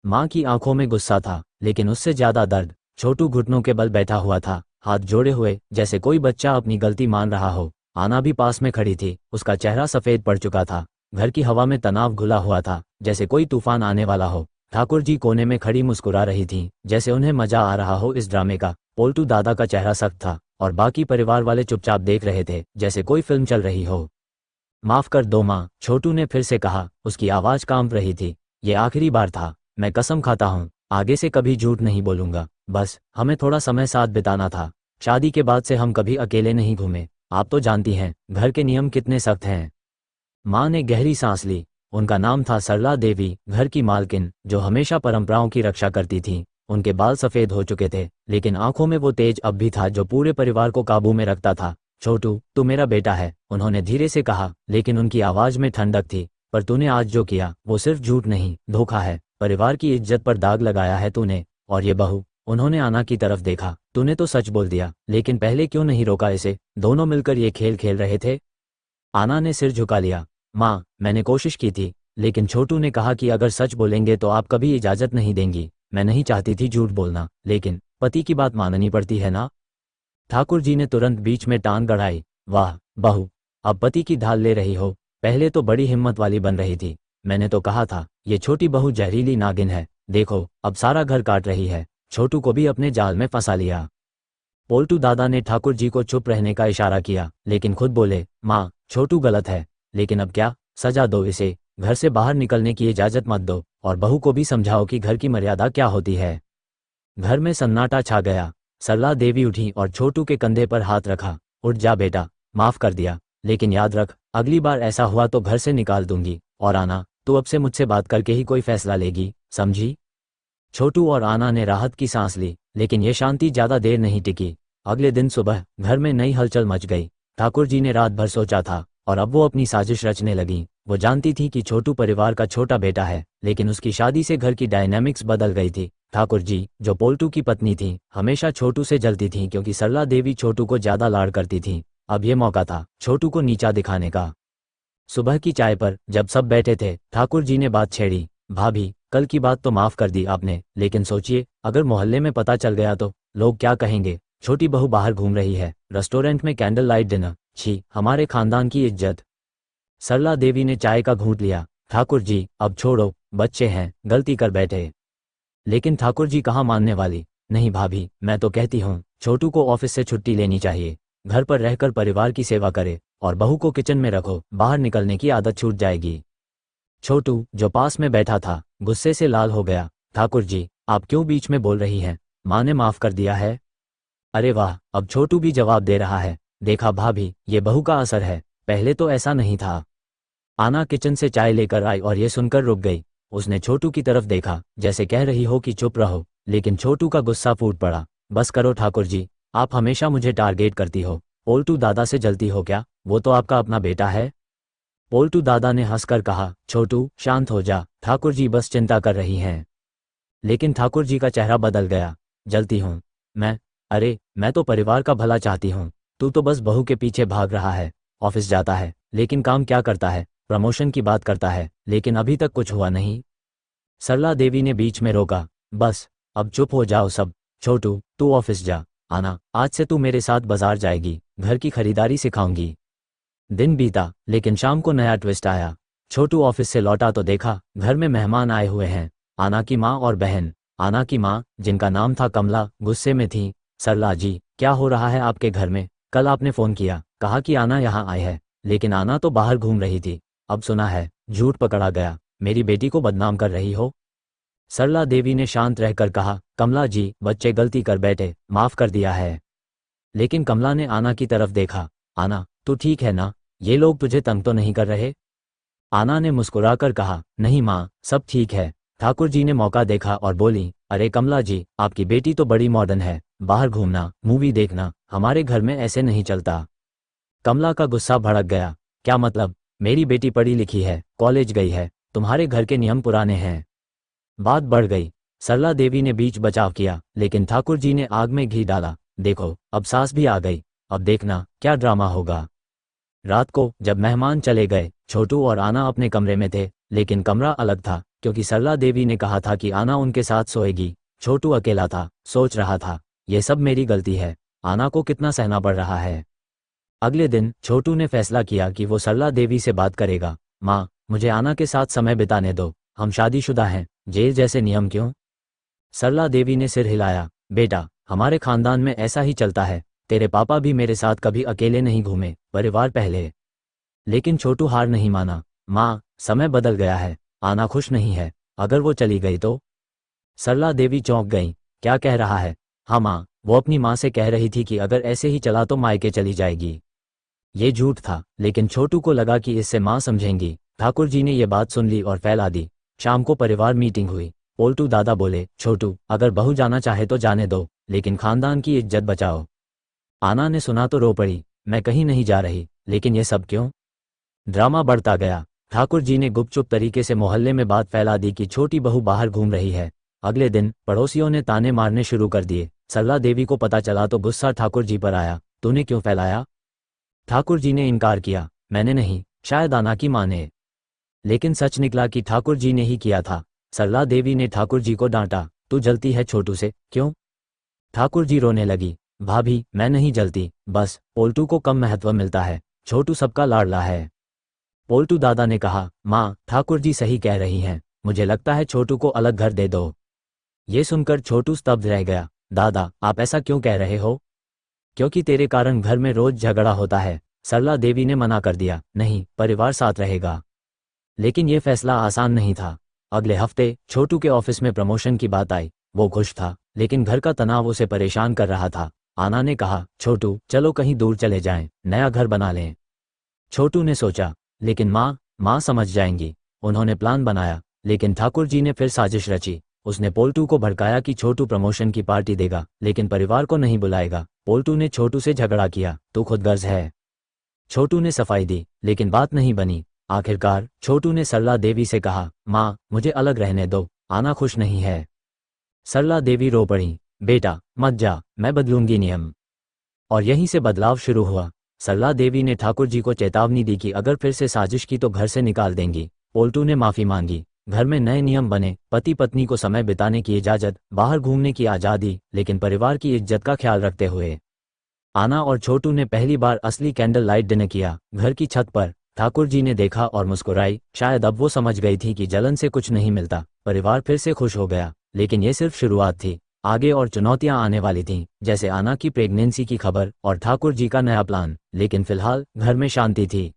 माँ की आंखों में गुस्सा था, लेकिन उससे ज्यादा दर्द। छोटू घुटनों के बल बैठा हुआ था, हाथ जोड़े हुए, जैसे कोई बच्चा अपनी गलती मान रहा हो। आना भी पास में खड़ी थी, उसका चेहरा सफेद पड़ चुका था। घर की हवा में तनाव घुला हुआ था, जैसे कोई तूफान आने वाला हो। ठाकुर जी कोने में खड़ी मुस्कुरा रही थीं, जैसे उन्हें मजा आ रहा हो इस ड्रामे का। पोल्टू दादा का चेहरा सख्त था, और बाकी परिवार वाले चुपचाप देख रहे थे, जैसे कोई फिल्म चल रही हो। माफ कर दो माँ, छोटू ने फिर से कहा, उसकी आवाज कांप रही थी। ये आखिरी बार था, मैं कसम खाता हूँ, आगे से कभी झूठ नहीं बोलूंगा। बस हमें थोड़ा समय साथ बिताना था। शादी के बाद से हम कभी अकेले नहीं घूमे। आप तो जानती हैं घर के नियम कितने सख्त हैं। माँ ने गहरी सांस ली। उनका नाम था सरला देवी, घर की मालकिन, जो हमेशा परंपराओं की रक्षा करती थी। उनके बाल सफेद हो चुके थे, लेकिन आंखों में वो तेज अब भी था जो पूरे परिवार को काबू में रखता था। छोटू, तू मेरा बेटा है, उन्होंने धीरे से कहा, लेकिन उनकी आवाज में ठंडक थी। पर तूने आज जो किया वो सिर्फ झूठ नहीं, धोखा है। परिवार की इज्जत पर दाग लगाया है तूने। और ये बहू, उन्होंने आना की तरफ देखा, तूने तो सच बोल दिया, लेकिन पहले क्यों नहीं रोका इसे? दोनों मिलकर ये खेल खेल रहे थे। आना ने सिर झुका लिया। माँ, मैंने कोशिश की थी, लेकिन छोटू ने कहा कि अगर सच बोलेंगे तो आप कभी इजाजत नहीं देंगी। मैं नहीं चाहती थी झूठ बोलना, लेकिन पति की बात माननी पड़ती है ना। ठाकुर जी ने तुरंत बीच में टांग गड़ाई। वाह बहू, अब पति की ढाल ले रही हो। पहले तो बड़ी हिम्मत वाली बन रही थी। मैंने तो कहा था ये छोटी बहू जहरीली नागिन है। देखो अब सारा घर काट रही है। छोटू को भी अपने जाल में फंसा लिया। पोल्टू दादा ने ठाकुर जी को चुप रहने का इशारा किया, लेकिन खुद बोले, माँ, छोटू गलत है, लेकिन अब क्या? सजा दो इसे, घर से बाहर निकलने की इजाजत मत दो, और बहू को भी समझाओ कि घर की मर्यादा क्या होती है। घर में सन्नाटा छा गया। सरला देवी उठी और छोटू के कंधे पर हाथ रखा। उठ जा बेटा, माफ कर दिया, लेकिन याद रख, अगली बार ऐसा हुआ तो घर से निकाल दूंगी। और आना, तू अब से मुझसे बात करके ही कोई फैसला लेगी, समझी? छोटू और आना ने राहत की सांस ली, लेकिन यह शांति ज्यादा देर नहीं टिकी। अगले दिन सुबह घर में नई हलचल मच गई। ठाकुर जी ने रात भर सोचा था, और अब वो अपनी साजिश रचने लगी। वो जानती थी कि छोटू परिवार का छोटा बेटा है, लेकिन उसकी शादी से घर की डायनामिक्स बदल गई थी। ठाकुर जी, जो पोल्टू की पत्नी थी, हमेशा छोटू से जलती थीं क्योंकि सरला देवी छोटू को ज्यादा लाड़ करती थीं। अब यह मौका था छोटू को नीचा दिखाने का। सुबह की चाय पर जब सब बैठे थे, ठाकुर जी ने बात छेड़ी। भाभी, कल की बात तो माफ कर दी आपने, लेकिन सोचिए, अगर मोहल्ले में पता चल गया तो लोग क्या कहेंगे? छोटी बहू बाहर घूम रही है, रेस्टोरेंट में कैंडल लाइट डिनर, छी, हमारे खानदान की इज्जत। सरला देवी ने चाय का घूंट लिया। ठाकुर जी, अब छोड़ो, बच्चे हैं, गलती कर बैठे। लेकिन ठाकुर जी कहाँ मानने वाली। नहीं भाभी, मैं तो कहती हूँ छोटू को ऑफिस से छुट्टी लेनी चाहिए। घर पर रहकर परिवार की सेवा करे, और बहू को किचन में रखो, बाहर निकलने की आदत छूट जाएगी। छोटू, जो पास में बैठा था, गुस्से से लाल हो गया। ठाकुर जी, आप क्यों बीच में बोल रही हैं? माँ ने माफ कर दिया है। अरे वाह, अब छोटू भी जवाब दे रहा है। देखा भाभी, ये बहू का असर है, पहले तो ऐसा नहीं था। आना किचन से चाय लेकर आई और ये सुनकर रुक गई। उसने छोटू की तरफ देखा, जैसे कह रही हो कि चुप रहो, लेकिन छोटू का गुस्सा फूट पड़ा। बस करो ठाकुर जी, आप हमेशा मुझे टारगेट करती हो। पोल्टू दादा से जलती हो क्या? वो तो आपका अपना बेटा है। पोल्टू दादा ने हंसकर कहा, छोटू शांत हो जा, ठाकुर जी बस चिंता कर रही हैं। लेकिन ठाकुर जी का चेहरा बदल गया। जलती हूँ मैं? अरे, मैं तो परिवार का भला चाहती हूँ। तू तो बस बहू के पीछे भाग रहा है। ऑफिस जाता है, लेकिन काम क्या करता है? प्रमोशन की बात करता है, लेकिन अभी तक कुछ हुआ नहीं। सरला देवी ने बीच में रोका। बस, अब चुप हो जाओ सब। छोटू, तू ऑफिस जा। आना, आज से तू मेरे साथ बाजार जाएगी, घर की खरीदारी सिखाऊंगी। दिन बीता, लेकिन शाम को नया ट्विस्ट आया। छोटू ऑफिस से लौटा तो देखा घर में मेहमान आए हुए हैं। आना की माँ और बहन। आना की माँ, जिनका नाम था कमला, गुस्से में थी। सरला जी, क्या हो रहा है आपके घर में? कल आपने फोन किया, कहा कि आना यहाँ आई है, लेकिन आना तो बाहर घूम रही थी। अब सुना है झूठ पकड़ा गया। मेरी बेटी को बदनाम कर रही हो। सरला देवी ने शांत रहकर कहा, कमला जी, बच्चे गलती कर बैठे, माफ कर दिया है। लेकिन कमला ने आना की तरफ देखा। आना, तू ठीक है ना? ये लोग तुझे तंग तो नहीं कर रहे? आना ने मुस्कुराकर कहा, नहीं माँ, सब ठीक है। ठाकुर जी ने मौका देखा और बोली, अरे कमला जी, आपकी बेटी तो बड़ी मॉडर्न है, बाहर घूमना, मूवी देखना, हमारे घर में ऐसे नहीं चलता। कमला का गुस्सा भड़क गया। क्या मतलब? मेरी बेटी पढ़ी लिखी है, कॉलेज गई है, तुम्हारे घर के नियम पुराने हैं। बात बढ़ गई। सरला देवी ने बीच बचाव किया, लेकिन ठाकुर जी ने आग में घी डाला। देखो, अब सास भी आ गई, अब देखना क्या ड्रामा होगा। रात को जब मेहमान चले गए, छोटू और आना अपने कमरे में थे, लेकिन कमरा अलग था क्योंकि सरला देवी ने कहा था कि आना उनके साथ सोएगी। छोटू अकेला था, सोच रहा था, ये सब मेरी गलती है, आना को कितना सहना पड़ रहा है। अगले दिन छोटू ने फैसला किया कि वो सरला देवी से बात करेगा। माँ, मुझे आना के साथ समय बिताने दो, हम शादीशुदा हैं, जेल जैसे नियम क्यों? सरला देवी ने सिर हिलाया। बेटा, हमारे खानदान में ऐसा ही चलता है, तेरे पापा भी मेरे साथ कभी अकेले नहीं घूमे, परिवार पहले। लेकिन छोटू हार नहीं माना। माँ, समय बदल गया है, आना खुश नहीं है, अगर वो चली गई तो? सरला देवी चौंक गई। क्या कह रहा है? हाँ माँ, वो अपनी माँ से कह रही थी कि अगर ऐसे ही चला तो मायके चली जाएगी। ये झूठ था, लेकिन छोटू को लगा कि इससे माँ समझेंगी। ठाकुर जी ने यह बात सुन ली और फैला दी। शाम को परिवार मीटिंग हुई। पोल्टू दादा बोले, छोटू, अगर बहू जाना चाहे तो जाने दो, लेकिन खानदान की इज्जत बचाओ। आना ने सुना तो रो पड़ी। मैं कहीं नहीं जा रही, लेकिन ये सब क्यों? ड्रामा बढ़ता गया। ठाकुर जी ने गुपचुप तरीके से मोहल्ले में बात फैला दी कि छोटी बहू बाहर घूम रही है। अगले दिन पड़ोसियों ने ताने मारने शुरू कर दिए। सरला देवी को पता चला तो गुस्सा ठाकुर जी पर आया। तूने क्यों फैलाया? ठाकुर जी ने इनकार किया। मैंने नहीं, शायद आना की माँ ने। लेकिन सच निकला कि ठाकुर जी ने ही किया था। सरला देवी ने ठाकुर जी को डांटा। तू जलती है छोटू से, क्यों? ठाकुर जी रोने लगी। भाभी, मैं नहीं जलती, बस पोल्टू को कम महत्व मिलता है, छोटू सबका लाडला है। पोल्टू दादा ने कहा, माँ, ठाकुर जी सही कह रही हैं, मुझे लगता है छोटू को अलग घर दे दो। ये सुनकर छोटू स्तब्ध रह गया। दादा, आप ऐसा क्यों कह रहे हो? क्योंकि तेरे कारण घर में रोज झगड़ा होता है। सरला देवी ने मना कर दिया। नहीं, परिवार साथ रहेगा। लेकिन यह फैसला आसान नहीं था। अगले हफ्ते छोटू के ऑफिस में प्रमोशन की बात आई। वो खुश था, लेकिन घर का तनाव उसे परेशान कर रहा था। आना ने कहा, छोटू, चलो कहीं दूर चले जाएं, नया घर बना लें। छोटू ने सोचा, लेकिन माँ समझ जाएंगी। उन्होंने प्लान बनाया, लेकिन ठाकुर जी ने फिर साजिश रची। उसने पोल्टू को भड़काया कि छोटू प्रमोशन की पार्टी देगा, लेकिन परिवार को नहीं बुलाएगा। पोल्टू ने छोटू से झगड़ा किया, तू खुदगर्ज है। छोटू ने सफाई दी, लेकिन बात नहीं बनी। आखिरकार छोटू ने सरला देवी से कहा, माँ, मुझे अलग रहने दो, आना खुश नहीं है। सरला देवी रो पड़ी। बेटा, मत जा, मैं बदलूंगी नियम। और यहीं से बदलाव शुरू हुआ। सरला देवी ने ठाकुर जी को चेतावनी दी कि अगर फिर से साजिश की तो घर से निकाल देंगी। पोल्टू ने माफी मांगी। घर में नए नियम बने, पति पत्नी को समय बिताने की इजाजत, बाहर घूमने की आज़ादी, लेकिन परिवार की इज्जत का ख्याल रखते हुए। आना और छोटू ने पहली बार असली कैंडल लाइट डिनर किया, घर की छत पर। ठाकुर जी ने देखा और मुस्कुराई। शायद अब वो समझ गई थी कि जलन से कुछ नहीं मिलता। परिवार फिर से खुश हो गया, लेकिन ये सिर्फ शुरुआत थी। आगे और चुनौतियां आने वाली थीं, जैसे आना की प्रेगनेंसी की खबर और ठाकुर जी का नया प्लान। लेकिन फिलहाल घर में शांति थी।